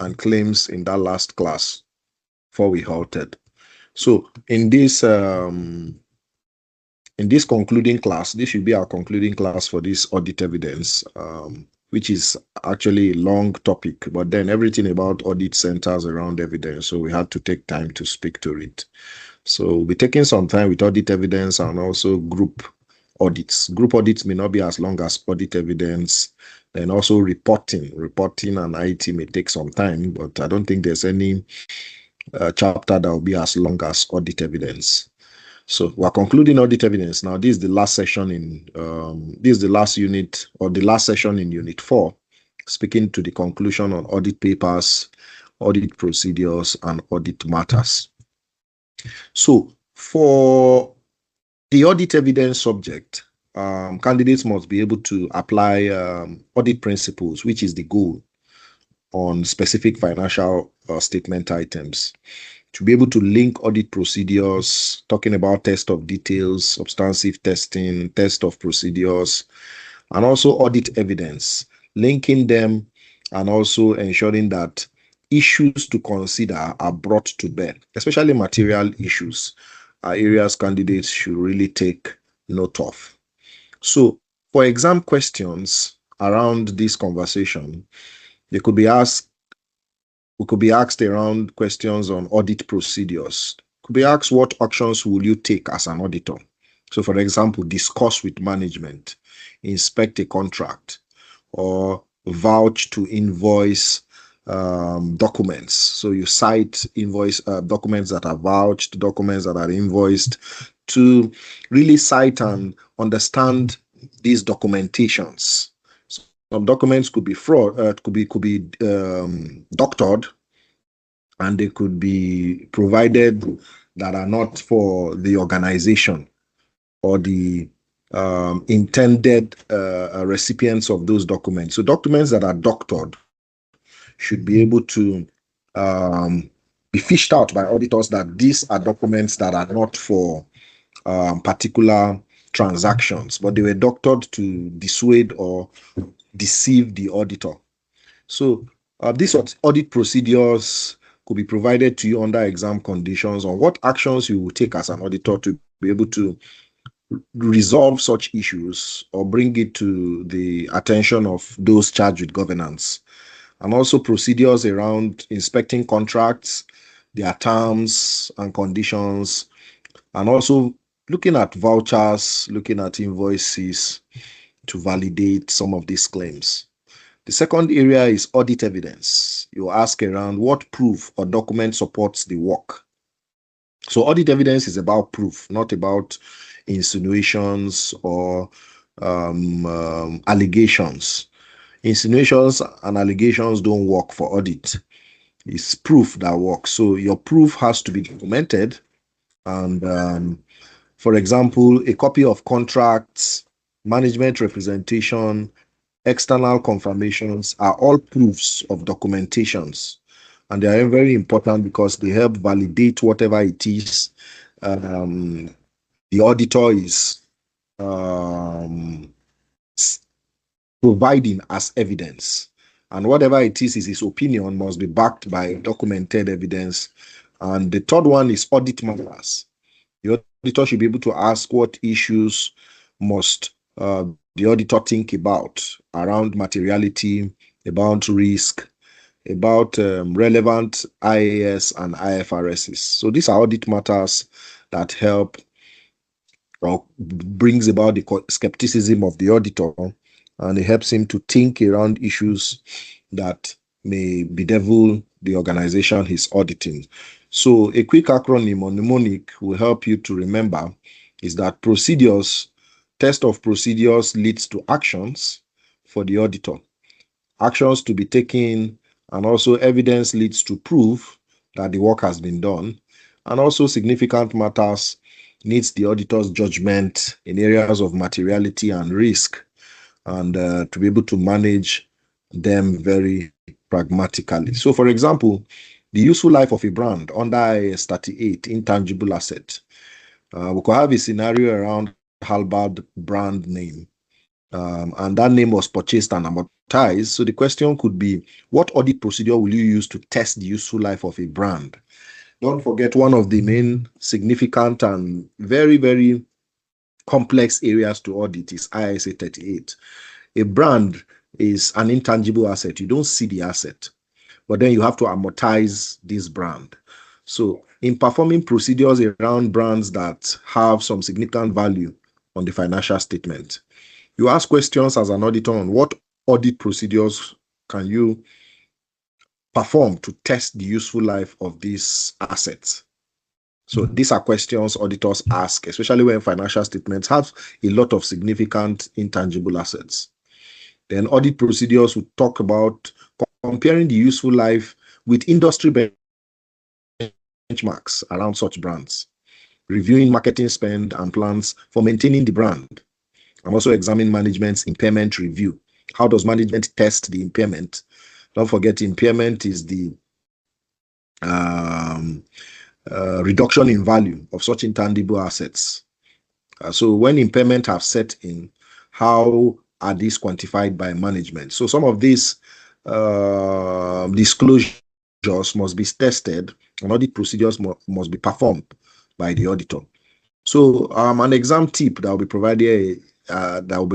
and claims in that last class before we halted. So in this concluding class, this should be our concluding class for this audit evidence, which is actually a long topic, but then everything about audit centers around evidence. So we had to take time to speak to it. So we'll be taking some time with audit evidence and also group audits. Group audits may not be as long as audit evidence. Then also reporting and IT may take some time, but I don't think there's any chapter that will be as long as audit evidence. So we're concluding audit evidence. Now, this is the last session in, this is the last unit or the last session in Unit 4, speaking to the conclusion on audit papers, audit procedures, and audit matters. So for the audit evidence subject, candidates must be able to apply audit principles, which is the goal, on specific financial statement items. To be able to link audit procedures, talking about test of details, substantive testing, test of procedures, and also audit evidence, linking them and also ensuring that issues to consider are brought to bear, especially material issues, are areas candidates should really take note of. So for exam questions around this conversation, they could be asked, we could be asked around questions on audit procedures. Could be asked, what actions will you take as an auditor? So for example, discuss with management, inspect a contract, or vouch to invoice documents. So you cite invoice documents that are vouched, documents that are invoiced, to really cite and understand these documentations. Some documents could be fraud, could be doctored, and they could be provided that are not for the organization or the intended recipients of those documents. So documents that are doctored should be able to be fished out by auditors that these are documents that are not for particular transactions, but they were doctored to dissuade or deceive the auditor. So these audit procedures could be provided to you under exam conditions on what actions you will take as an auditor to be able to resolve such issues or bring it to the attention of those charged with governance. And also procedures around inspecting contracts, their terms and conditions, and also looking at vouchers, looking at invoices to validate some of these claims. The second area is audit evidence. You ask around what proof or document supports the work. So audit evidence is about proof, not about insinuations or allegations. Insinuations and allegations don't work for audit. It's proof that works. So your proof has to be documented. And for example, a copy of contracts, management representation, external confirmations are all proofs of documentations. And they are very important because they help validate whatever it is the auditor is providing as evidence. And whatever it is his opinion must be backed by documented evidence. And the third one is audit matters. The auditor should be able to ask what issues must the auditor think about around materiality, about risk, about relevant IAS and IFRSs. So these are audit matters that help or brings about the skepticism of the auditor, and it helps him to think around issues that may bedevil the organization he's auditing. So a quick acronym or mnemonic will help you to remember is that procedures, test of procedures leads to actions for the auditor. Actions to be taken, and also evidence leads to proof that the work has been done. And also significant matters needs the auditor's judgment in areas of materiality and risk, and to be able to manage them very pragmatically. So for example, the useful life of a brand under IAS 38, intangible asset. We could have a scenario around Halberd brand name. and that name was purchased and amortized. So the question could be, what audit procedure will you use to test the useful life of a brand? Don't forget, one of the main significant and very, very complex areas to audit is ISA 38. A brand is an intangible asset. You don't see the asset, but then you have to amortize this brand. So in performing procedures around brands that have some significant value on the financial statement, you ask questions as an auditor on what audit procedures can you perform to test the useful life of these assets. So these are questions auditors ask, especially when financial statements have a lot of significant intangible assets. Then audit procedures will talk about comparing the useful life with industry benchmarks around such brands, reviewing marketing spend and plans for maintaining the brand, and also examine management's impairment review. How does management test the impairment? Don't forget, impairment is the reduction in value of such intangible assets. So when impairment have set in, how are these quantified by management? So some of these disclosures must be tested, and audit procedures must be performed by the auditor. So an exam tip that will be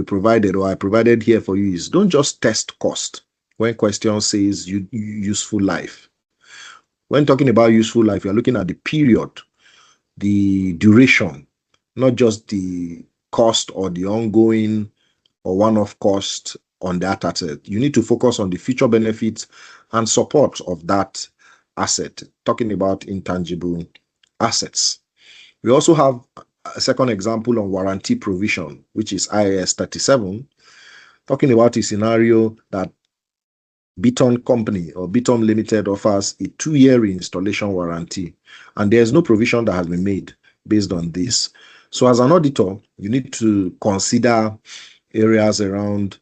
provided or I provided here for you is, don't just test cost when question says useful life. When talking about useful life, you're looking at the period, the duration, not just the cost or the ongoing or one-off cost on that asset. You need to focus on the future benefits and support of that asset, talking about intangible assets. We also have a second example on warranty provision, which is IAS 37, talking about a scenario that Beaton Company or Beaton Limited offers a 2-year installation warranty, and there's no provision that has been made based on this. So as an auditor, you need to consider areas around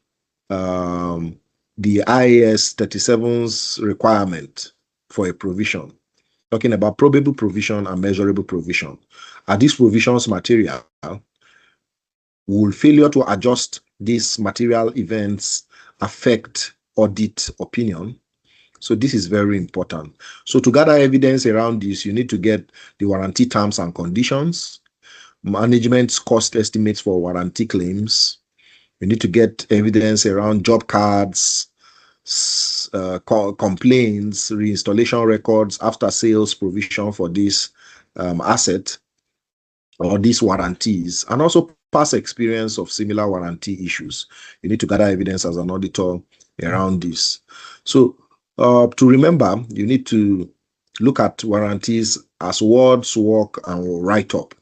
the IAS 37's requirement for a provision, talking about probable provision and measurable provision. Are these provisions material? Will failure to adjust these material events affect audit opinion? So this is very important. So to gather evidence around this, you need to get the warranty terms and conditions, management's cost estimates for warranty claims. You need to get evidence around job cards, complaints, reinstallation records, after sales provision for this asset or these warranties, and also past experience of similar warranty issues. You need to gather evidence as an auditor around this. So to remember, you need to look at warranties as words, work, and write-up.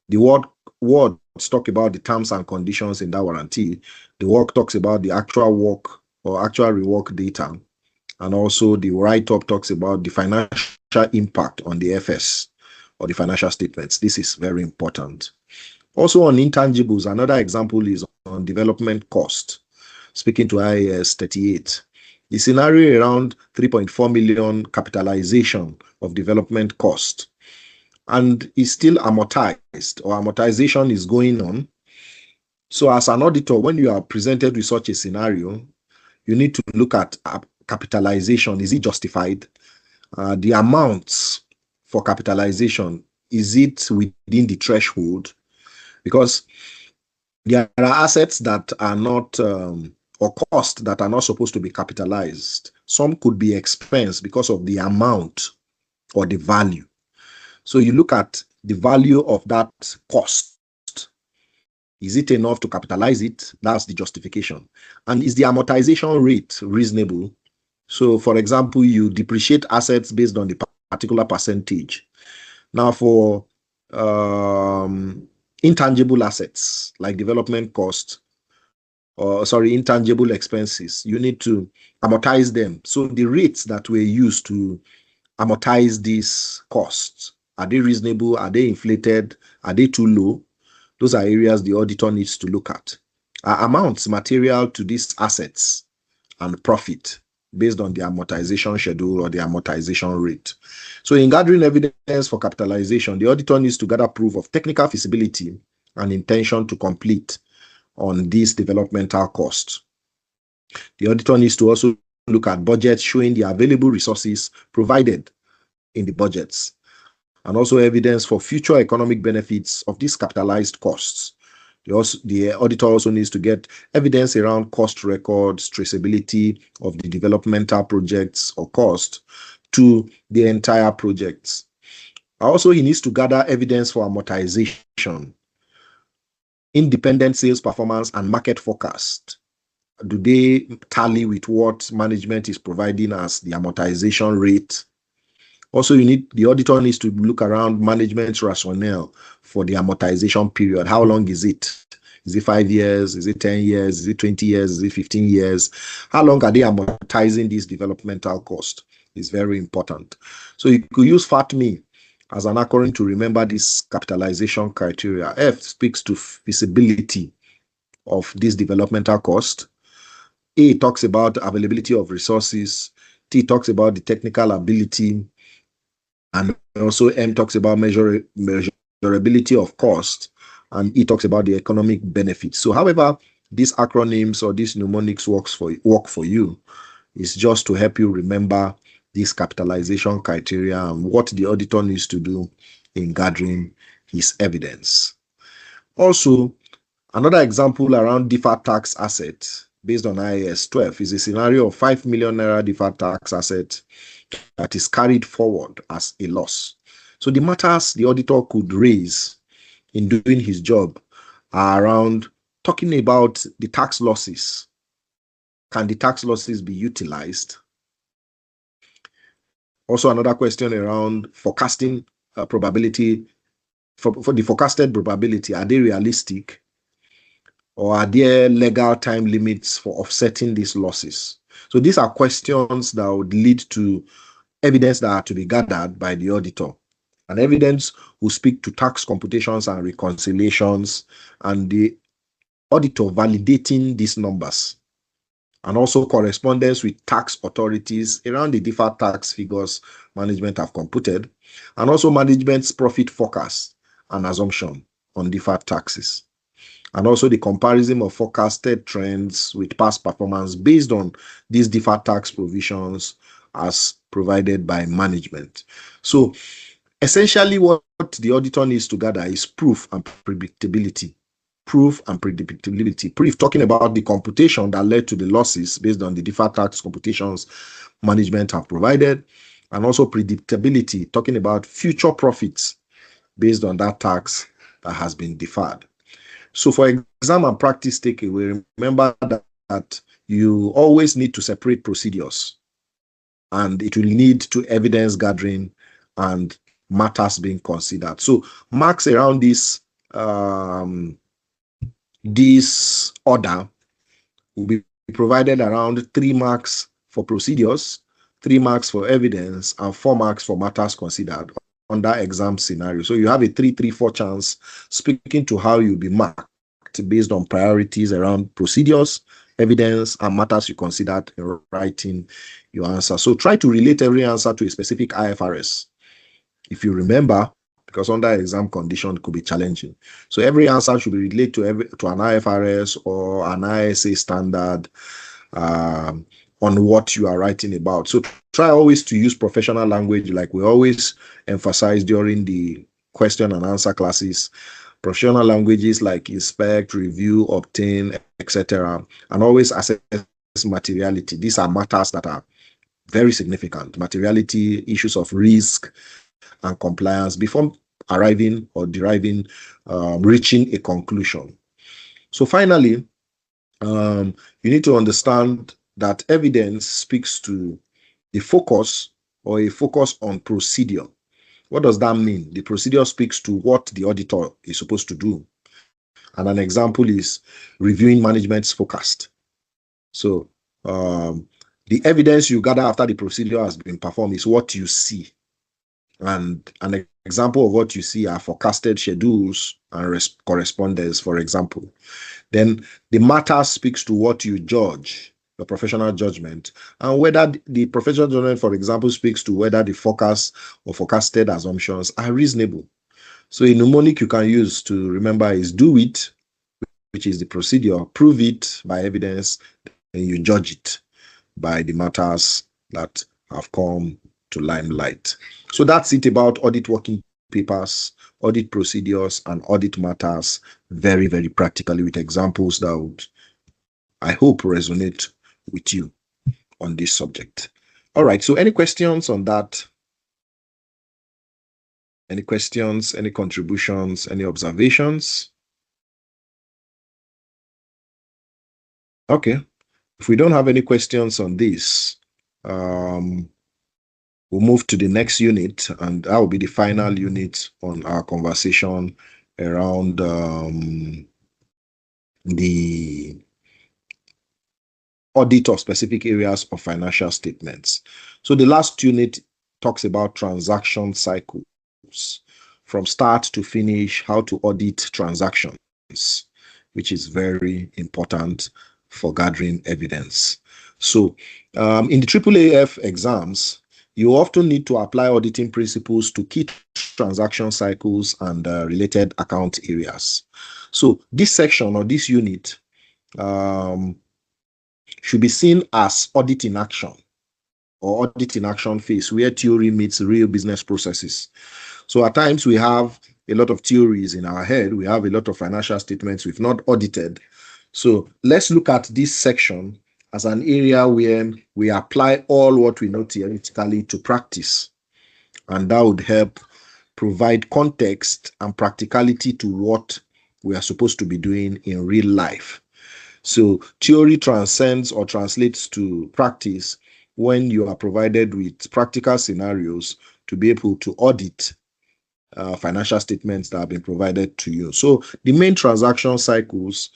The words talk about the terms and conditions in that warranty. The work talks about the actual work or actual rework data. And also the write-up talks about the financial impact on the FS or the financial statements. This is very important. Also on intangibles, another example is on development cost. Speaking to IAS 38, the scenario around 3.4 million capitalization of development cost and is still amortized, or amortization is going on. So as an auditor, when you are presented with such a scenario, you need to look at capitalization. Is it justified? The amounts for capitalization, is it within the threshold? Because there are assets that are not, or costs that are not supposed to be capitalized. Some could be expense because of the amount or the value. So you look at the value of that cost. Is it enough to capitalize it? That's the justification. And is the amortization rate reasonable? So for example, you depreciate assets based on the particular percentage. Now for intangible assets like development cost, intangible expenses, you need to amortize them. So the rates that were used to amortize these costs, are they reasonable? Are they inflated? Are they too low? Those are areas the auditor needs to look at. Are amounts material to these assets and profit based on the amortization schedule or the amortization rate? So in gathering evidence for capitalization, the auditor needs to gather proof of technical feasibility and intention to complete on these developmental costs. The auditor needs to also look at budgets showing the available resources provided in the budgets, and also evidence for future economic benefits of these capitalized costs. The auditor also needs to get evidence around cost records, traceability of the developmental projects or cost to the entire projects. Also, he needs to gather evidence for amortization, independent sales performance, and market forecast. Do they tally with what management is providing as the amortization rate? Also, the auditor needs to look around management's rationale for the amortization period. How long is it? Is it 5 years? Is it 10 years? Is it 20 years? Is it 15 years? How long are they amortizing this developmental cost? It's very important. So you could use FATME as an acronym to remember this capitalization criteria. F speaks to feasibility of this developmental cost. A talks about availability of resources. T talks about the technical ability. And also M talks about measurability of cost. And E talks about the economic benefits. So however these acronyms or these mnemonics work for you, is just to help you remember this capitalization criteria and what the auditor needs to do in gathering his evidence. Also, another example around deferred tax asset based on IAS 12 is a scenario of 5 million naira deferred tax asset that is carried forward as a loss. So the matters the auditor could raise in doing his job are around talking about the tax losses. Can the tax losses be utilized? Also, another question around forecasting probability. For the forecasted probability, are they realistic? Or are there legal time limits for offsetting these losses? So these are questions that would lead to evidence that are to be gathered by the auditor. And evidence will speak to tax computations and reconciliations, and the auditor validating these numbers, and also correspondence with tax authorities around the deferred tax figures management have computed, and also management's profit forecast and assumption on deferred taxes, and also the comparison of forecasted trends with past performance based on these deferred tax provisions as provided by management. So essentially what the auditor needs to gather is proof and predictability. Proof and predictability. Proof talking about the computation that led to the losses based on the deferred tax computations management have provided, and also predictability talking about future profits based on that tax that has been deferred. So for exam and practice takeaway, remember that you always need to separate procedures, and it will lead to evidence gathering and matters being considered. So marks around this order will be provided around 3 marks for procedures, 3 marks for evidence, and 4 marks for matters considered under exam scenario. So you have a 3-3-4 chance speaking to how you'll be marked based on priorities around procedures, evidence, and matters you considered in writing your answer. So try to relate every answer to a specific IFRS. If you remember, because under exam condition could be challenging. So every answer should be related to an IFRS or an ISA standard on what you are writing about. So try always to use professional language, like we always emphasize during the question and answer classes. Professional languages like inspect, review, obtain, etc. And always assess materiality. These are matters that are very significant. Materiality, issues of risk and compliance before arriving or deriving, reaching a conclusion. So finally, you need to understand that evidence speaks to the focus or a focus on procedure. What does that mean? The procedure speaks to what the auditor is supposed to do. And an example is reviewing management's forecast. So the evidence you gather after the procedure has been performed is what you see. And an example of what you see are forecasted schedules and correspondence, for example. Then the matter speaks to what you judge, your professional judgment, and whether the professional judgment, for example, speaks to whether the forecast or forecasted assumptions are reasonable. So a mnemonic you can use to remember is do it which is the procedure, prove it by evidence, and you judge it by the matters that have come to limelight. So that's it about audit working papers, audit procedures, and audit matters, very, very practically, with examples that would, I hope, resonate with you on this subject. All right, so any questions on that? Any questions, any contributions, any observations? Okay, if we don't have any questions on this, we'll move to the next unit, and that will be the final unit on our conversation around the audit of specific areas of financial statements. So the last unit talks about transaction cycles, from start to finish, how to audit transactions, which is very important for gathering evidence. So in the AAAF exams, you often need to apply auditing principles to key transaction cycles and related account areas. So this section or this unit should be seen as audit in action or audit in action phase, where theory meets real business processes. So at times we have a lot of theories in our head. We have a lot of financial statements we've not audited. So let's look at this section as an area where we apply all what we know theoretically to practice. And that would help provide context and practicality to what we are supposed to be doing in real life. So theory transcends or translates to practice when you are provided with practical scenarios to be able to audit financial statements that have been provided to you. So the main transaction cycles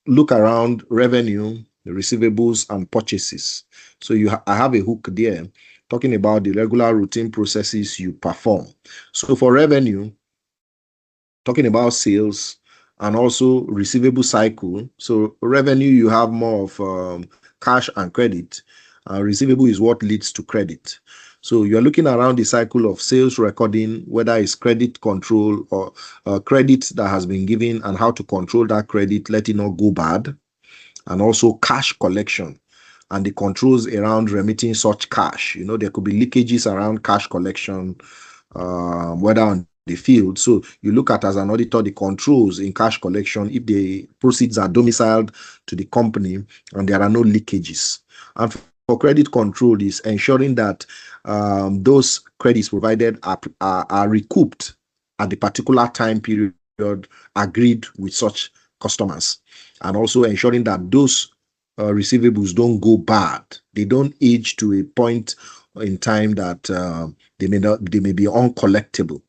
look around revenue, the receivables, and purchases. So I have a hook there talking about the regular routine processes you perform. So for revenue, talking about sales and also receivable cycle. So revenue, you have more of cash and credit. Receivable is what leads to credit. So you're looking around the cycle of sales recording, whether it's credit control or credit that has been given and how to control that credit, let it not go bad. And also cash collection and the controls around remitting such cash. You know, there could be leakages around cash collection, whether on the field. So you look at, as an auditor, the controls in cash collection, if the proceeds are domiciled to the company and there are no leakages. And for credit control is ensuring that those credits provided are recouped at the particular time period agreed with such customers, and also ensuring that those receivables don't go bad. They don't age to a point in time that they may be uncollectible.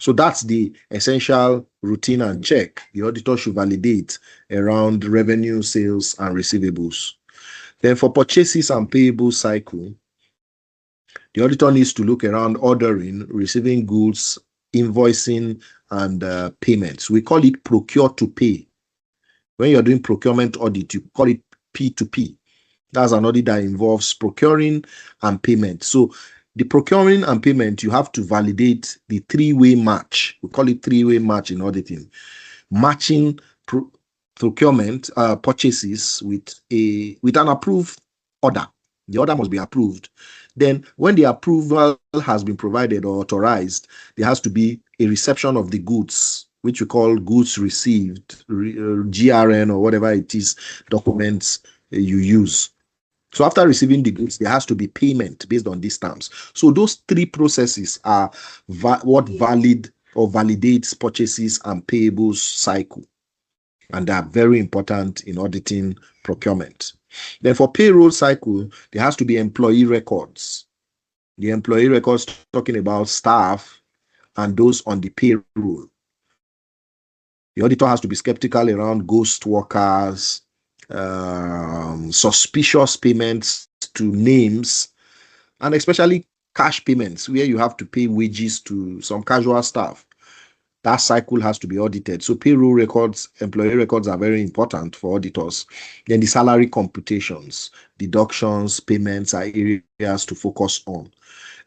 So that's the essential routine and check the auditor should validate around revenue, sales, and receivables. Then for purchases and payable cycle, the auditor needs to look around ordering, receiving goods, invoicing, and payments. We call it procure to pay. When you're doing procurement audit, you call it P2P. That's an audit that involves procuring and payment. So the procuring and payment, you have to validate the three-way match. We call it three-way match in auditing. Matching procurement purchases with an approved order. The order must be approved. Then when the approval has been provided or authorized, there has to be a reception of the goods, which we call goods received, GRN or whatever it is, documents you use. So after receiving the goods, there has to be payment based on these terms. So those three processes are what valid or validates purchases and payables cycle. And they are very important in auditing procurement. Then for payroll cycle, there has to be employee records. The employee records talking about staff and those on the payroll. The auditor has to be skeptical around ghost workers, suspicious payments to names, and especially cash payments where you have to pay wages to some casual staff. That cycle has to be audited. So payroll records, employee records are very important for auditors. Then the salary computations, deductions, payments are areas to focus on.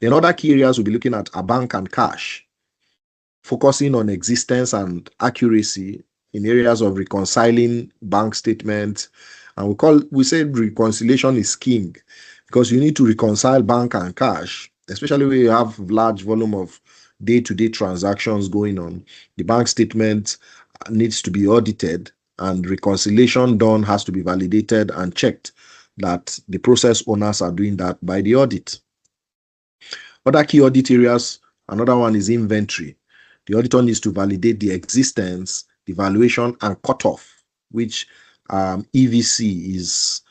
Then other key areas we'll be looking at are bank and cash, focusing on existence and accuracy in areas of reconciling bank statements. And we say reconciliation is king, because you need to reconcile bank and cash, especially when you have large volume of day-to-day transactions going on. The bank statement needs to be audited, and reconciliation done has to be validated and checked that the process owners are doing that by the audit. Other key audit areas, another one is inventory. The auditor needs to validate the existence, the valuation, and cutoff, which EVC is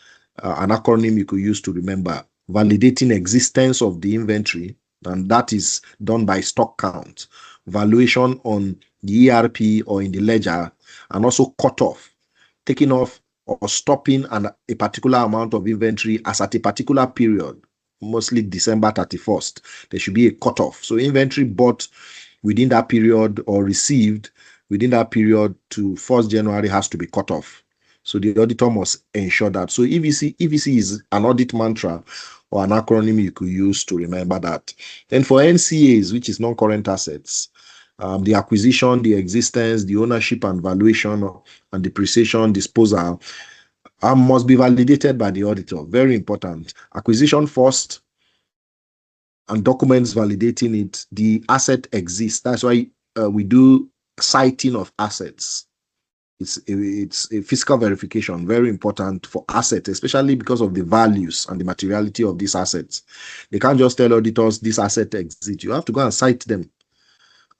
an acronym you could use to remember. Validating existence of the inventory, and that is done by stock count. Valuation on the ERP or in the ledger, and also cutoff, taking off or stopping a particular amount of inventory as at a particular period, mostly December 31st. There should be a cutoff. So inventory bought within that period or received within that period to 1st January has to be cut off. So the auditor must ensure that. So EVC is an audit mantra or an acronym you could use to remember that. Then for NCAs, which is non-current assets, the acquisition, the existence, the ownership and valuation and depreciation, disposal must be validated by the auditor. Very important. Acquisition first and documents validating it. The asset exists. That's why we do citing of assets. It's a fiscal verification, very important for assets, especially because of the values and the materiality of these assets. They can't just tell auditors this asset exists. You have to go and cite them.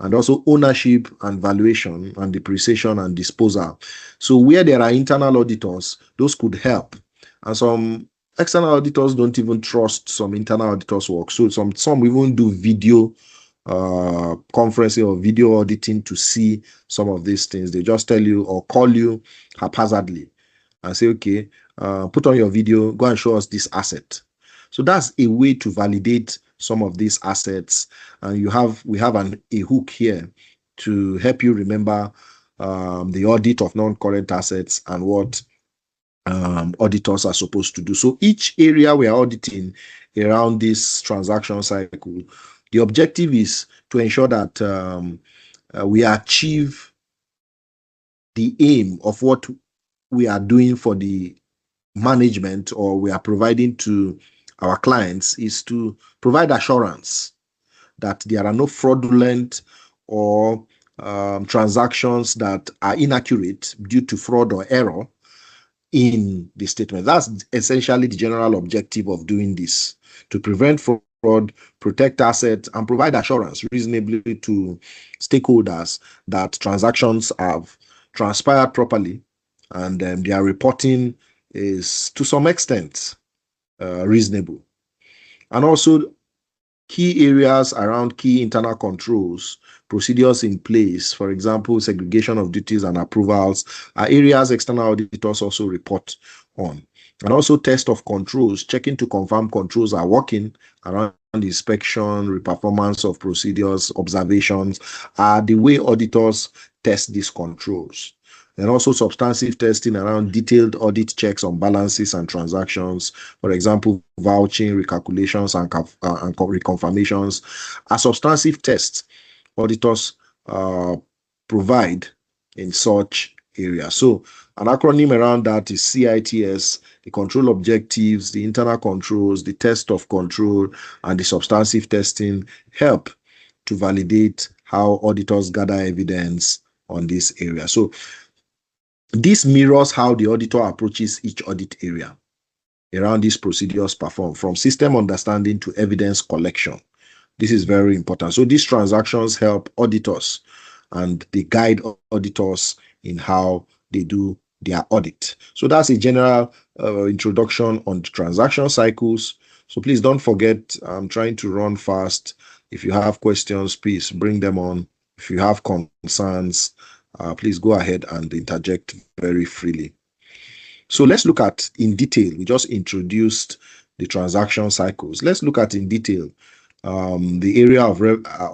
And also ownership and valuation and depreciation and disposal. So where there are internal auditors, those could help. And some external auditors don't even trust some internal auditors' work. So some even do video conferencing or video auditing to see some of these things. They just tell you or call you haphazardly and say, okay, put on your video, go and show us this asset. So that's a way to validate some of these assets. And we have a hook here to help you remember the audit of non-current assets and what auditors are supposed to do. So each area we are auditing around this transaction cycle, the objective is to ensure that we achieve the aim of what we are doing for the management or we are providing to our clients, is to provide assurance that there are no fraudulent or transactions that are inaccurate due to fraud or error in the statement. That's essentially the general objective of doing this, to prevent fraud, protect assets, and provide assurance reasonably to stakeholders that transactions have transpired properly and their reporting is to some extent reasonable. And also key areas around key internal controls, procedures in place, for example, segregation of duties and approvals, are areas external auditors also report on. And also test of controls, checking to confirm controls are working around inspection, reperformance of procedures, observations, are the way auditors test these controls. And also substantive testing around detailed audit checks on balances and transactions, for example, vouching, recalculations, and reconfirmations, are substantive tests auditors provide in such areas. So an acronym around that is CITS, the control objectives, the internal controls, the test of control, and the substantive testing help to validate how auditors gather evidence on this area. So this mirrors how the auditor approaches each audit area around these procedures performed, from system understanding to evidence collection. This is very important. So these transactions help auditors and they guide auditors in how they do their audit. So that's a general introduction on transaction cycles. So please don't forget, I'm trying to run fast. If you have questions, please bring them on. If you have concerns, please go ahead and interject very freely. So let's look at in detail. We just introduced the transaction cycles. Let's look at in detail the area of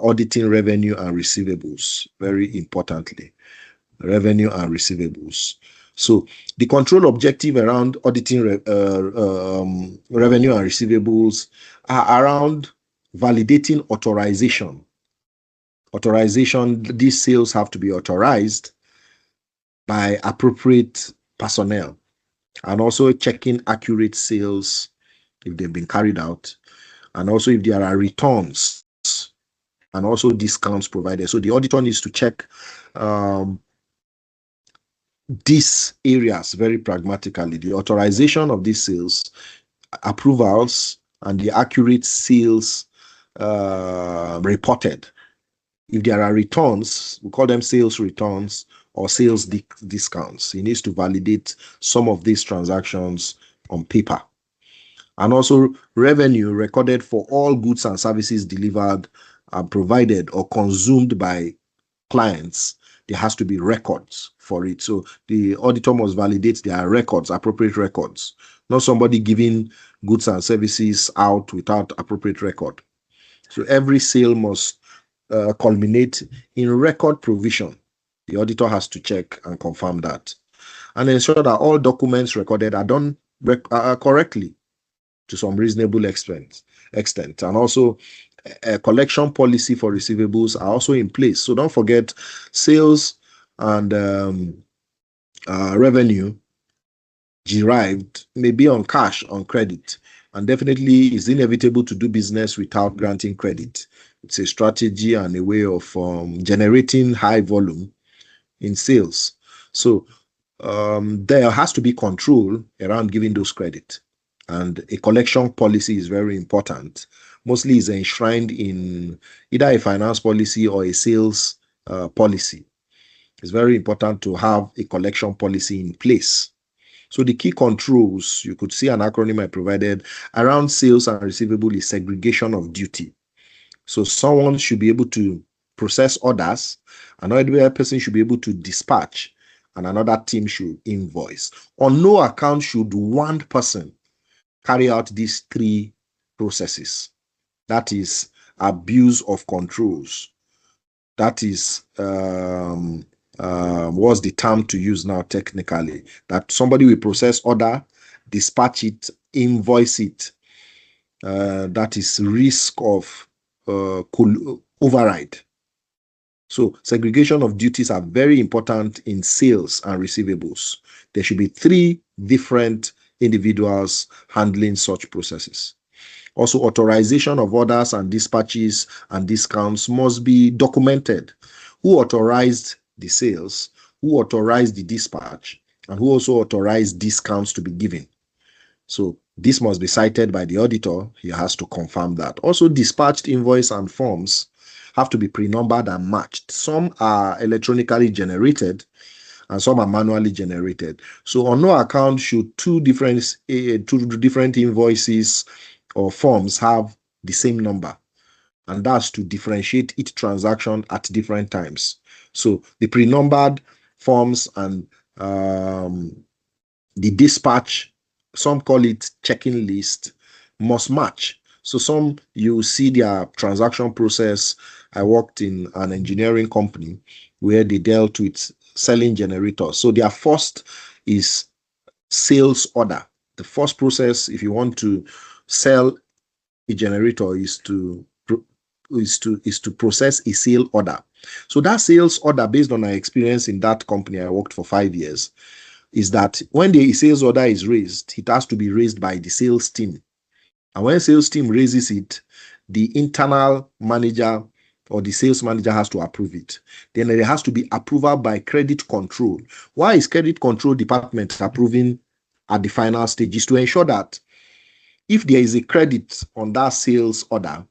auditing revenue and receivables, very importantly, revenue and receivables. So the control objective around auditing revenue and receivables are around validating authorization. These sales have to be authorized by appropriate personnel, and also checking accurate sales if they've been carried out, and also if there are returns and also discounts provided. So the auditor needs to check these areas very pragmatically: the authorization of these sales, approvals, and the accurate sales reported. If there are returns, we call them sales returns or sales discounts. He needs to validate some of these transactions on paper. And also revenue recorded for all goods and services delivered and provided or consumed by clients. There has to be records for it. So the auditor must validate there are records, appropriate records, not somebody giving goods and services out without appropriate record. So every sale must culminate in record provision. The auditor has to check and confirm that, and ensure that all documents recorded are done correctly to some reasonable extent. And also a collection policy for receivables are also in place. So don't forget, sales and revenue derived may be on cash, on credit, and definitely it's inevitable to do business without granting credit. It's a strategy and a way of generating high volume in sales. So there has to be control around giving those credit, and a collection policy is very important. Mostly is enshrined in either a finance policy or a sales policy. It's very important to have a collection policy in place. So the key controls, you could see an acronym I provided around sales and receivable, is segregation of duty. So someone should be able to process orders, another person should be able to dispatch, and another team should invoice. On no account should one person carry out these three processes. That is abuse of controls. That is, what's the term to use now technically? That somebody will process order, dispatch it, invoice it. That is risk of override. So segregation of duties are very important in sales and receivables. There should be three different individuals handling such processes. Also, authorization of orders and dispatches and discounts must be documented. Who authorized the sales, who authorized the dispatch, and who also authorized discounts to be given. So this must be cited by the auditor. He has to confirm that. Also, dispatched invoice and forms have to be pre-numbered and matched. Some are electronically generated and some are manually generated. So on no account should two different invoices or forms have the same number, and that's to differentiate each transaction at different times. So the pre-numbered forms and the dispatch, some call it checking list, must match. So some, you see their transaction process. I worked in an engineering company where they dealt with selling generators. So their first is sales order. The first process, if you want to sell a generator, is to process a sale order. So that sales order, based on my experience in that company, I worked for 5 years, is that when the sales order is raised, it has to be raised by the sales team. And when sales team raises it, the internal manager or the sales manager has to approve it. Then there has to be approval by credit control. Why is credit control department approving at the final stage? Is to ensure that if there is a credit on that sales order,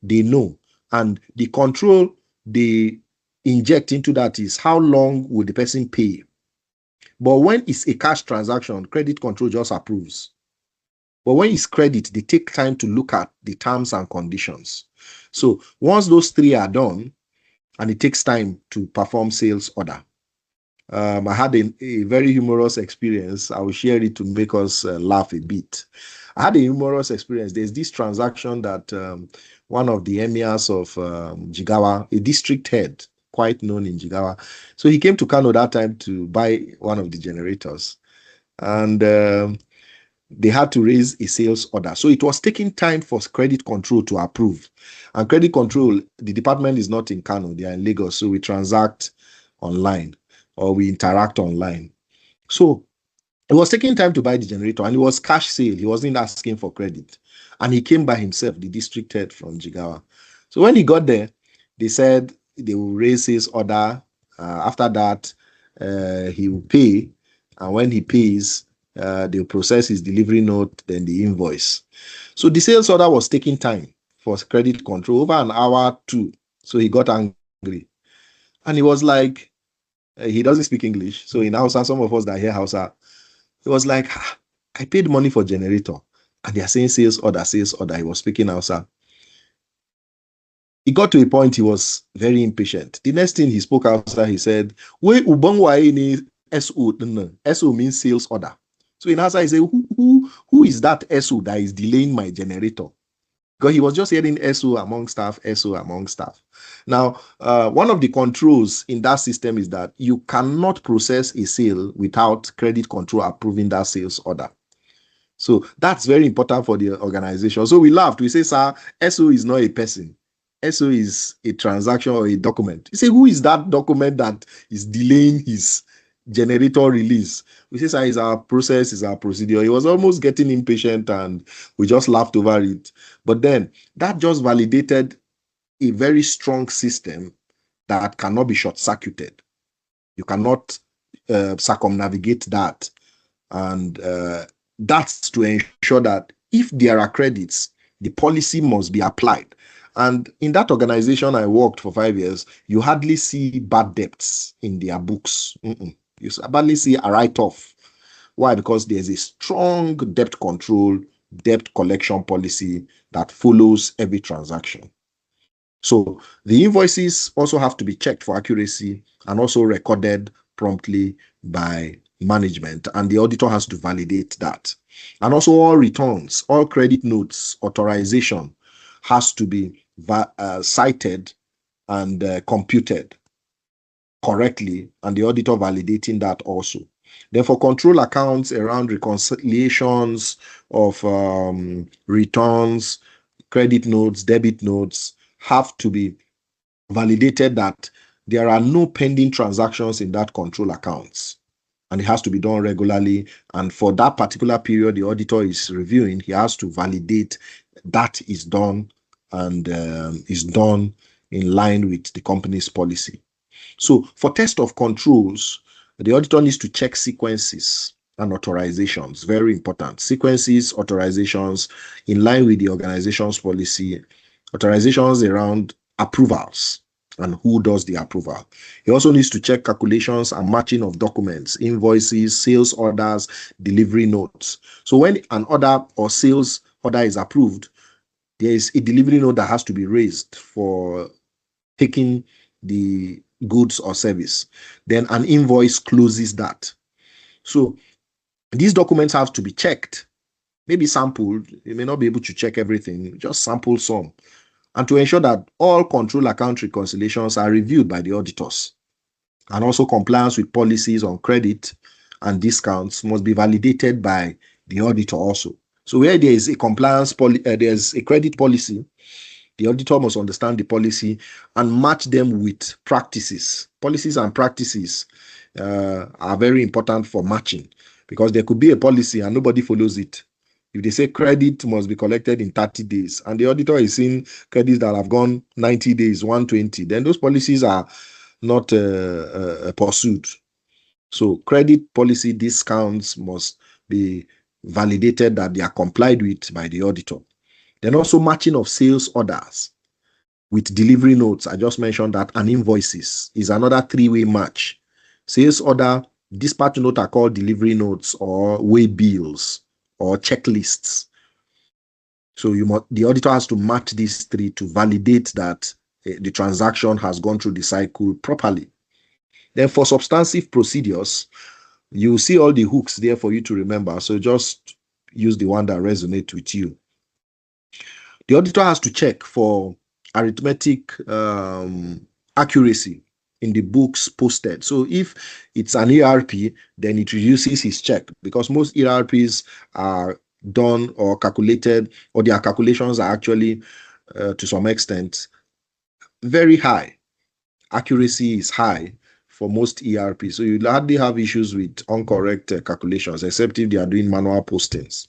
they know. And the control they inject into that is how long will the person pay. But when it's a cash transaction, credit control just approves. But when it's credit, they take time to look at the terms and conditions. So once those three are done, and it takes time to perform sales order. I had a very humorous experience. I will share it to make us laugh a bit. I had a humorous experience. There's this transaction that one of the emirs of Jigawa, a district head, quite known in Jigawa. So he came to Kano that time to buy one of the generators. And they had to raise a sales order. So it was taking time for credit control to approve. And credit control, the department is not in Kano, they are in Lagos. So we transact online. or we interact online. So it was taking time to buy the generator, and it was cash sale. He wasn't asking for credit. And he came by himself, the district head from Jigawa. So when he got there, they said they will raise his order. After that, he will pay. And when he pays, they'll process his delivery note, then the invoice. So the sales order was taking time for credit control, over an hour too. So he got angry. And he was like, he doesn't speak English. So in Hausa, some of us that hear Hausa, he was like, I paid money for generator. And they are saying sales order, sales order. He was speaking Hausa. He got to a point he was very impatient. The next thing he spoke Hausa, he said, "We ubangwa ni SO." SO means sales order. So in Hausa, he said, who is that SO that is delaying my generator? Because he was just hearing SO among staff, SO among staff. Now, one of the controls in that system is that you cannot process a sale without credit control approving that sales order. So that's very important for the organization. So we laughed. We say, sir, SO is not a person. SO is a transaction or a document. You say, who is that document that is delaying his generator release? We say, sir, it's our process, it's our procedure. He was almost getting impatient and we just laughed over it. But then that just validated a very strong system that cannot be short-circuited. You cannot circumnavigate that. And that's to ensure that if there are credits, the policy must be applied. And in that organization I worked for 5 years, you hardly see bad debts in their books. You hardly see a write-off. Why? Because there's a strong debt control, debt collection policy that follows every transaction. So the invoices also have to be checked for accuracy and also recorded promptly by management, and the auditor has to validate that. And also all returns, all credit notes, authorization has to be cited and computed correctly, and the auditor validating that also. Then for control accounts around reconciliations of returns, credit notes, debit notes have to be validated that there are no pending transactions in that control accounts. And it has to be done regularly. And for that particular period the auditor is reviewing, he has to validate that is done and is done in line with the company's policy. So for test of controls, the auditor needs to check sequences and authorizations. Very important. Sequences, authorizations in line with the organization's policy, authorizations around approvals and who does the approval. He also needs to check calculations and matching of documents, invoices, sales orders, delivery notes. So when an order or sales order is approved, there is a delivery note that has to be raised for taking the goods or service. Then an invoice closes that. So these documents have to be checked, maybe sampled. You may not be able to check everything, just sample some. And to ensure that all control account reconciliations are reviewed by the auditors. And also compliance with policies on credit and discounts must be validated by the auditor also. So where there is a compliance there's a credit policy, the auditor must understand the policy and match them with practices. Policies and practices are very important for matching, because there could be a policy and nobody follows it. If they say credit must be collected in 30 days and the auditor is seeing credits that have gone 90 days, 120, then those policies are not pursued. So credit policy discounts must be validated that they are complied with by the auditor. Then also matching of sales orders with delivery notes. I just mentioned that, and invoices is another three-way match. Sales order, dispatch note are called delivery notes or way bills or checklists. So the auditor has to match these three to validate that the transaction has gone through the cycle properly. Then for substantive procedures, you see all the hooks there for you to remember. So just use the one that resonates with you. The auditor has to check for arithmetic accuracy in the books posted. So if it's an ERP, then it reduces his check, because most ERPs are done or calculated, or their calculations are actually, to some extent, very high. Accuracy is high for most ERP. So you hardly have issues with incorrect calculations, except if they are doing manual postings.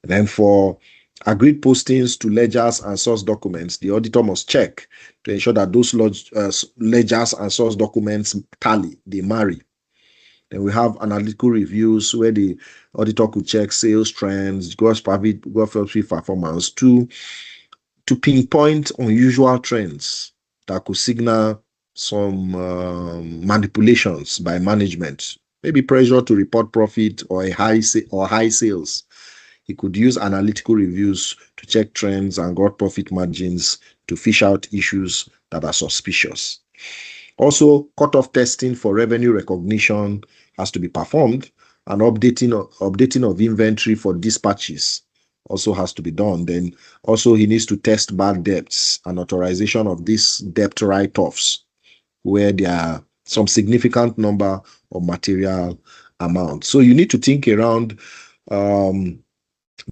And then for agreed postings to ledgers and source documents, the auditor must check to ensure that those ledgers and source documents tally, they marry. Then we have analytical reviews where the auditor could check sales trends, gross profit performance to pinpoint unusual trends that could signal some manipulations by management, maybe pressure to report profit or high sales. He could use analytical reviews to check trends and gross profit margins to fish out issues that are suspicious. Also, cutoff testing for revenue recognition has to be performed, and updating of inventory for dispatches also has to be done. Then also he needs to test bad debts and authorization of these debt write-offs where there are some significant number of material amounts. So you need to think around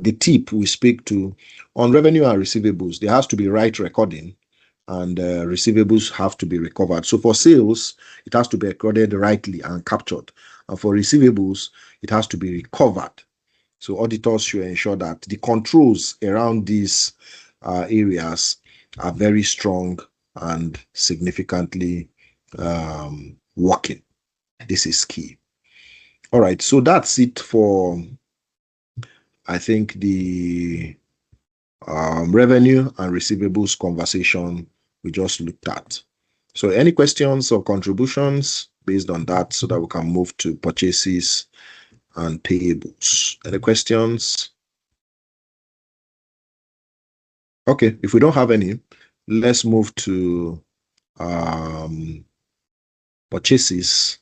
the tip we speak to on revenue and receivables. There has to be right recording, and receivables have to be recovered. So for sales, it has to be recorded rightly and captured. And for receivables, it has to be recovered. So auditors should ensure that the controls around these areas are very strong and significantly working. This is key. All right, so that's it for, I think, the revenue and receivables conversation we just looked at. So any questions or contributions based on that so that we can move to purchases and payables? Any questions? Okay, if we don't have any, let's move to purchases.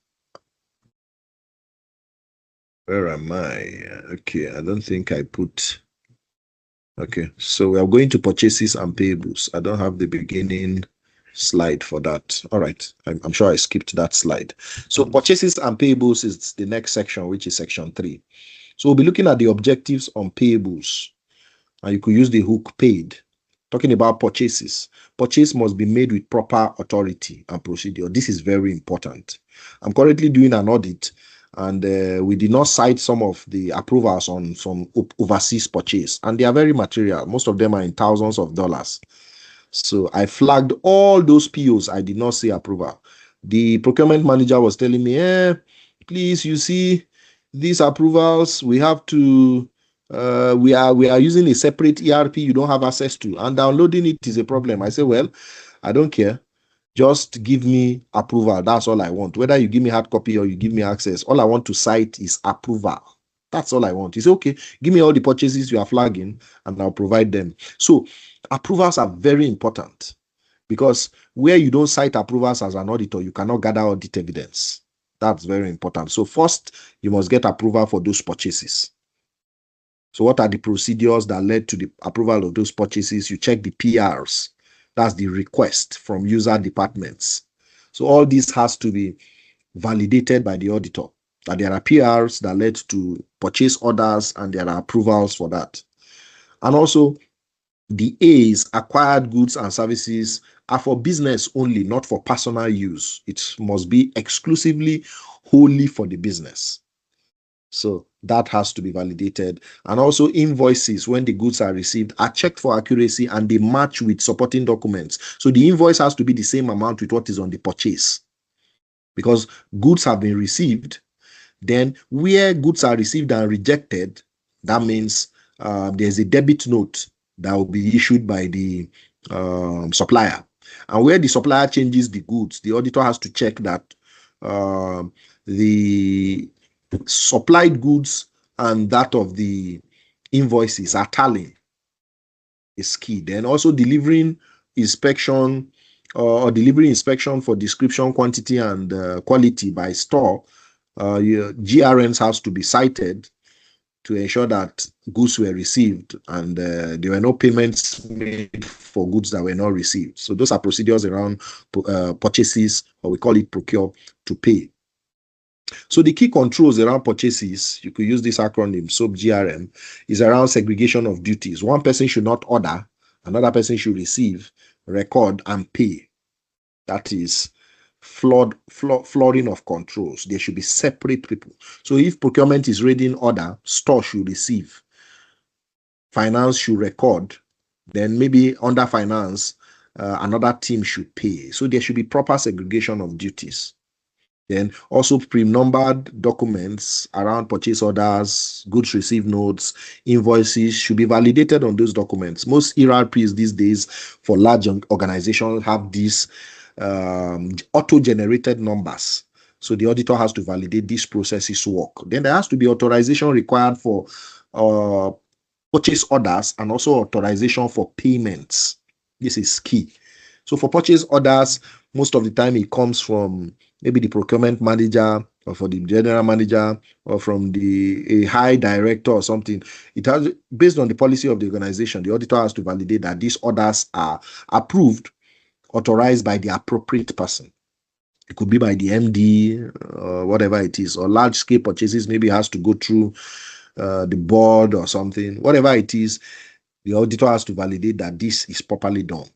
Where am I? Okay, I don't think I put. Okay, so we are going to purchases and payables. I don't have the beginning slide for that. All right, I'm sure I skipped that slide. So purchases and payables is the next section, which is section 3. So we'll be looking at the objectives on payables, and you could use the hook paid. Talking about purchases, purchase must be made with proper authority and procedure. This is very important. I'm currently doing an audit, and we did not cite some of the approvals on some overseas purchase, and they are very material. Most of them are in thousands of dollars. So I flagged all those POs. I did not see approval. The procurement manager was telling me, please, you see, these approvals, we have to, we are using a separate ERP you don't have access to, and downloading it is a problem. I say, well, I don't care. Just give me approval. That's all I want. Whether you give me hard copy or you give me access, all I want to cite is approval. That's all I want. He said, okay, give me all the purchases you are flagging and I'll provide them. So approvals are very important, because where you don't cite approvals as an auditor, you cannot gather audit evidence. That's very important. So first, you must get approval for those purchases. So what are the procedures that led to the approval of those purchases? You check the PRs. That's the request from user departments. So all this has to be validated by the auditor, that there are PRs that led to purchase orders and there are approvals for that. And also, the A's, acquired goods and services, are for business only, not for personal use. It must be exclusively wholly for the business. So that has to be validated. And also invoices, when the goods are received, are checked for accuracy and they match with supporting documents. So the invoice has to be the same amount with what is on the purchase, because goods have been received. Then where goods are received and rejected, that means there's a debit note that will be issued by the supplier. And where the supplier changes the goods, the auditor has to check that the supplied goods and that of the invoices are tallying is key. Then also delivering inspection or delivery inspection for description, quantity, and quality by store. GRNs has to be cited to ensure that goods were received and there were no payments made for goods that were not received. So those are procedures around purchases, or we call it procure to pay. So the key controls around purchases, you could use this acronym, SOAP GRM, is around segregation of duties. One person should not order, another person should receive, record, and pay. That is flooring of controls. There should be separate people. So if procurement is rating order, store should receive, finance should record, then maybe under finance, another team should pay. So there should be proper segregation of duties. Then also pre-numbered documents around purchase orders, goods received notes, invoices should be validated on those documents. Most ERPs these days for large organizations have these auto-generated numbers. So the auditor has to validate these processes work. Then there has to be authorization required for purchase orders and also authorization for payments. This is key. So for purchase orders, most of the time it comes from maybe the procurement manager or for the general manager or from a high director or something. It has, based on the policy of the organization, the auditor has to validate that these orders are approved, authorized by the appropriate person. It could be by the MD or whatever it is, or large scale purchases maybe has to go through the board or something. Whatever it is, the auditor has to validate that this is properly done.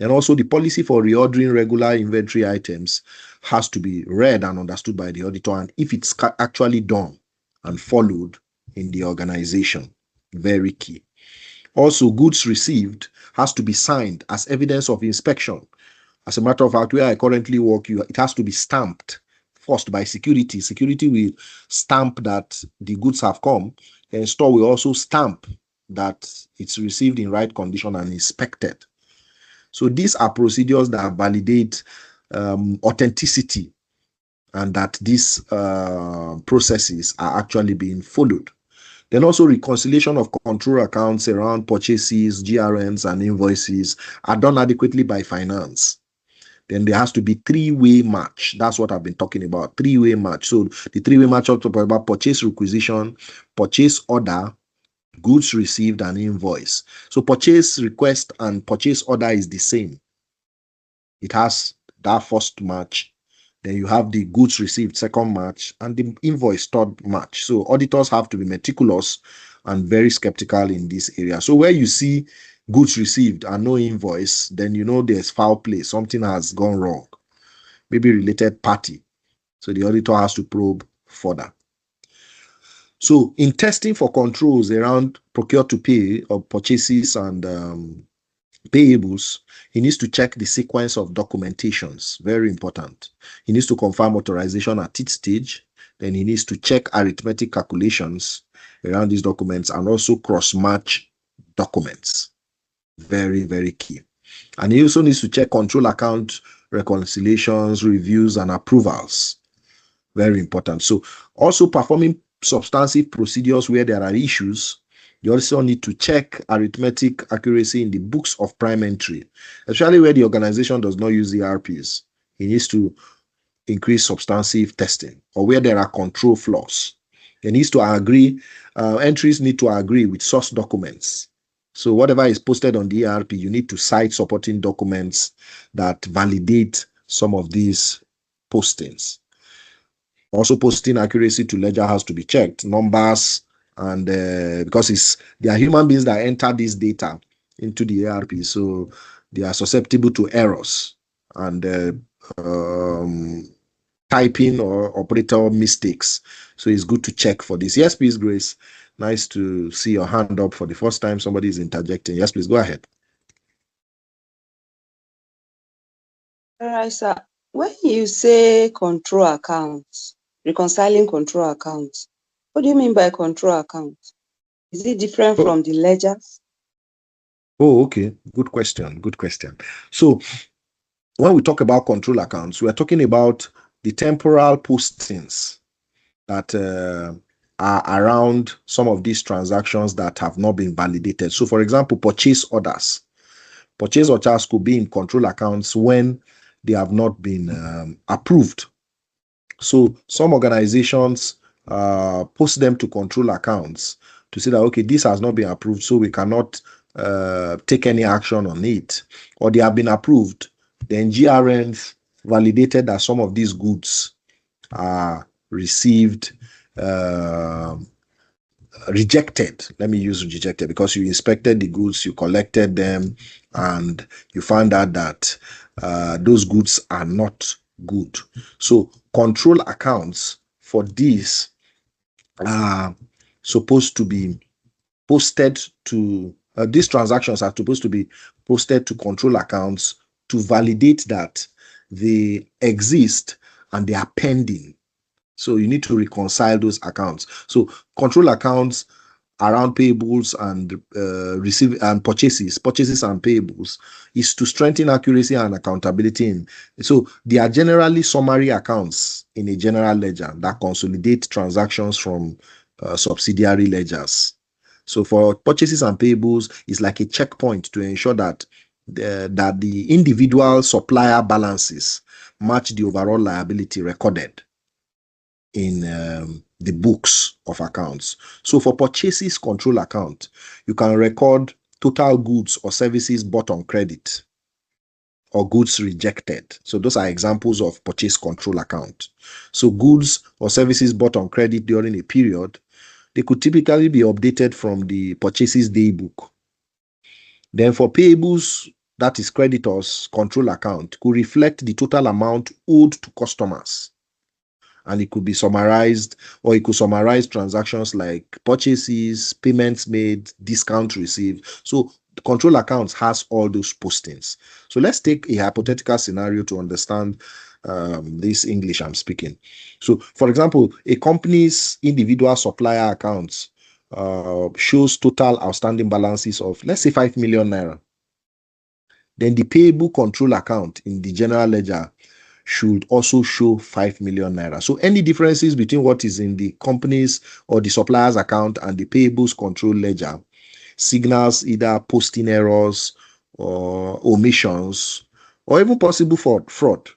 And also the policy for reordering regular inventory items has to be read and understood by the auditor, and if it's actually done and followed in the organization, very key. Also, goods received has to be signed as evidence of inspection. As a matter of fact, where I currently work, it has to be stamped first by security. Security will stamp that the goods have come, and store will also stamp that it's received in right condition and inspected. So these are procedures that validate authenticity and that these processes are actually being followed. Then also reconciliation of control accounts around purchases, GRNs, and invoices are done adequately by finance. Then there has to be three-way match. That's what I've been talking about, three-way match. So the three-way match talks about purchase requisition, purchase order, goods received, and invoice. So purchase request and purchase order is the same. It has that first match. Then you have the goods received second match and the invoice third match. So auditors have to be meticulous and very skeptical in this area. So where you see goods received and no invoice, then you know there's foul play. Something has gone wrong. Maybe related party. So the auditor has to probe further. So in testing for controls around procure to pay or purchases and payables, he needs to check the sequence of documentations. Very important. He needs to confirm authorization at each stage. Then he needs to check arithmetic calculations around these documents and also cross-match documents. Very, very key. And he also needs to check control account reconciliations, reviews, and approvals. Very important. So also performing substantive procedures where there are issues. You also need to check arithmetic accuracy in the books of prime entry, especially where the organization does not use the ERPs. He needs to increase substantive testing, or where there are control flaws. He needs to agree, entries need to agree with source documents. So whatever is posted on the ERP, you need to cite supporting documents that validate some of these postings. Also, posting accuracy to ledger has to be checked. Numbers, and because they are human beings that enter this data into the ERP, so they are susceptible to errors and typing or operator mistakes. So it's good to check for this. Yes, please, Grace. Nice to see your hand up for the first time. Somebody is interjecting. Yes, please, go ahead. All right, sir. When you say control accounts, reconciling control accounts, what do you mean by control accounts? Is it different from the ledgers? Oh, okay. Good question. Good question. So when we talk about control accounts, we are talking about the temporal postings that are around some of these transactions that have not been validated. So, for example, purchase orders. Purchase orders could be in control accounts when they have not been approved. So some organizations post them to control accounts to say that, okay, this has not been approved, so we cannot take any action on it. Or they have been approved, then GRNs validated that some of these goods are received, rejected. Let me use rejected because you inspected the goods, you collected them, and you found out that those goods are not good. So control accounts for this are supposed to be posted to, these transactions are supposed to be posted to control accounts to validate that they exist and they are pending. So you need to reconcile those accounts. So control accounts around payables and receive and purchases and payables is to strengthen accuracy and accountability. So they are generally summary accounts in a general ledger that consolidate transactions from subsidiary ledgers. So for purchases and payables, it's like a checkpoint to ensure that the individual supplier balances match the overall liability recorded in the books of accounts. So for purchases control account, you can record total goods or services bought on credit or goods rejected. So those are examples of purchase control account. So goods or services bought on credit during a period, they could typically be updated from the purchases day book. Then for payables, that is creditors control account, could reflect the total amount owed to customers. And it could be summarized, or it could summarize transactions like purchases, payments made, discount received. So the control accounts has all those postings. So let's take a hypothetical scenario to understand this English I'm speaking. So for example, a company's individual supplier accounts shows total outstanding balances of, let's say, 5 million naira. Then the payable control account in the general ledger should also show 5 million naira. So any differences between what is in the company's or the supplier's account and the payables control ledger signals either posting errors or omissions or even possible fraud.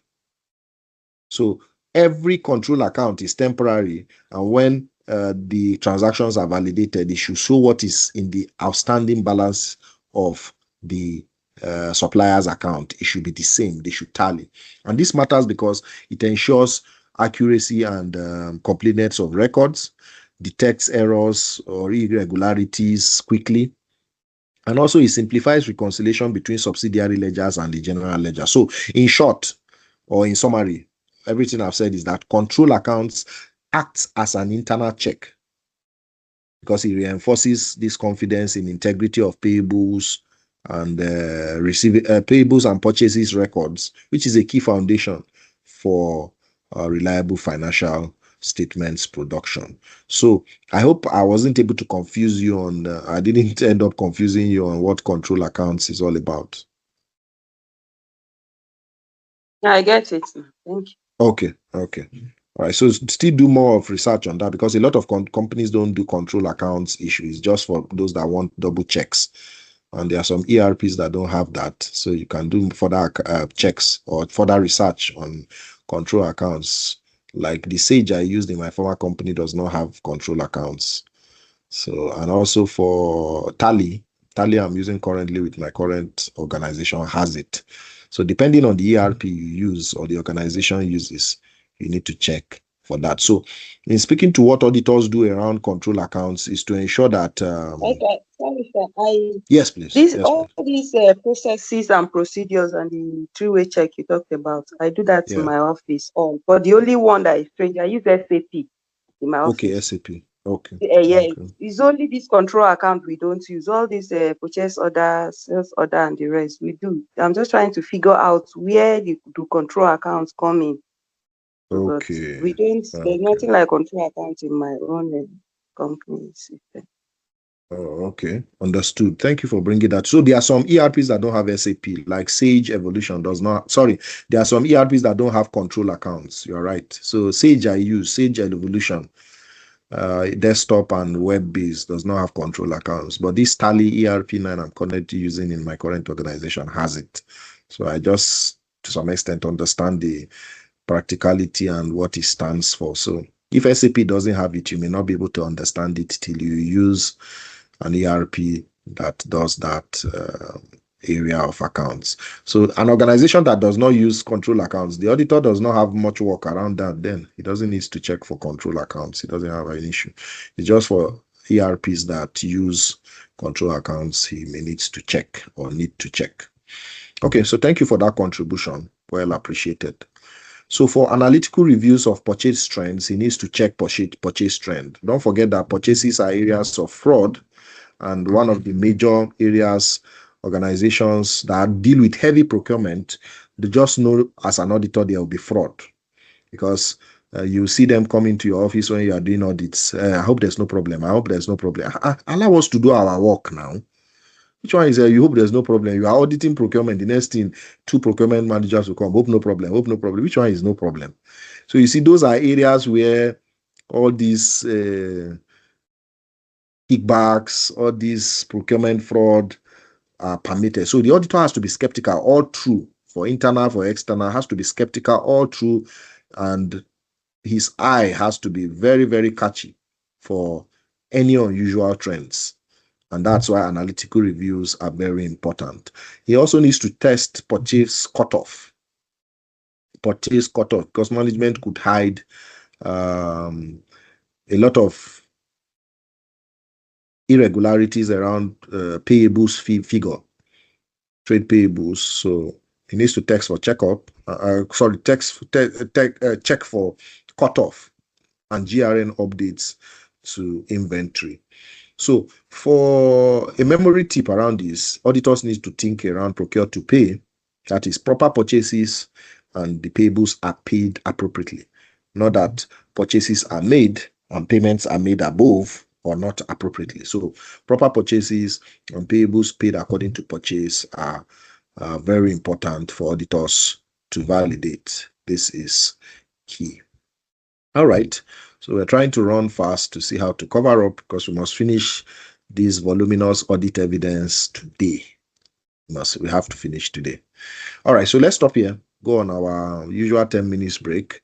So every control account is temporary, and when the transactions are validated, it should show what is in the outstanding balance of the supplier's account. It should be the same. They should tally. And this matters because it ensures accuracy and completeness of records, detects errors or irregularities quickly, and also it simplifies reconciliation between subsidiary ledgers and the general ledger. So in short, or in summary, everything I've said is that control accounts acts as an internal check because it reinforces this confidence in integrity of payables and payables and purchases records, which is a key foundation for reliable financial statements production. So I hope I wasn't able to confuse you on, I didn't end up confusing you on what control accounts is all about. I get it. Thank you. Okay. All right. So still do more of research on that because a lot of companies don't do control accounts issues just for those that want double checks. And there are some ERPs that don't have that. So you can do further checks or further research on control accounts. Like the Sage I used in my former company does not have control accounts. So, and also for Tally I'm using currently with my current organization has it. So depending on the ERP you use or the organization uses, you need to check for that. So in speaking to what auditors do around control accounts is to ensure that Okay, sorry, sir. Yes, please. These processes and procedures and the three-way check you talked about, I do that in my office. But the only one that is strange, I use SAP in my office. Okay, SAP. Okay. It's only this control account we don't use. All these purchase order, sales order, and the rest we do. I'm just trying to figure out where the control accounts come in. Okay. But we don't. There's nothing like control account in my own company system. Oh, okay. Understood. Thank you for bringing that. So there are some ERPs that don't have SAP, like Sage Evolution does not. Sorry, there are some ERPs that don't have control accounts. You're right. So Sage I use, Sage Evolution, desktop and web-based does not have control accounts. But this Tally ERP9 I'm currently using in my current organization has it. So I just, to some extent, understand the practicality and what it stands for. So if SAP doesn't have it, you may not be able to understand it till you use an ERP that does that area of accounts. So an organization that does not use control accounts, the auditor does not have much work around that. Then he doesn't need to check for control accounts. He doesn't have an issue. It's just for ERPs that use control accounts, he may need to check or need to check. Okay, so thank you for that contribution. Well appreciated. So for analytical reviews of purchase trends, he needs to check purchase trend. Don't forget that purchases are areas of fraud, and one of the major areas organizations that deal with heavy procurement, they just know as an auditor there will be fraud, because you see them coming to your office when you are doing audits. I hope there's no problem. I hope there's no problem. Allow us to do our work now. Which one is you hope there's no problem? You are auditing procurement. The next thing, two procurement managers will come. Hope no problem. Hope no problem. Which one is no problem? So you see, those are areas where all these kickbacks, all these procurement fraud are permitted. So the auditor has to be skeptical all through, for internal, for external, has to be skeptical all through, and his eye has to be very, very catchy for any unusual trends. And that's why analytical reviews are very important. He also needs to test purchase cutoff. Purchase cutoff, because management could hide a lot of irregularities around payables figure, trade payables. So he needs to test for checkup. Check for cutoff and GRN updates to inventory. So for a memory tip around this, auditors need to think around procure to pay. That is, proper purchases and the payables are paid appropriately. Not that purchases are made and payments are made above or not appropriately. So proper purchases and payables paid according to purchase are very important for auditors to validate. This is key. All right. So we're trying to run fast to see how to cover up, because we must finish this voluminous audit evidence today. We have to finish today. All right. So let's stop here. Go on our usual 10 minutes break.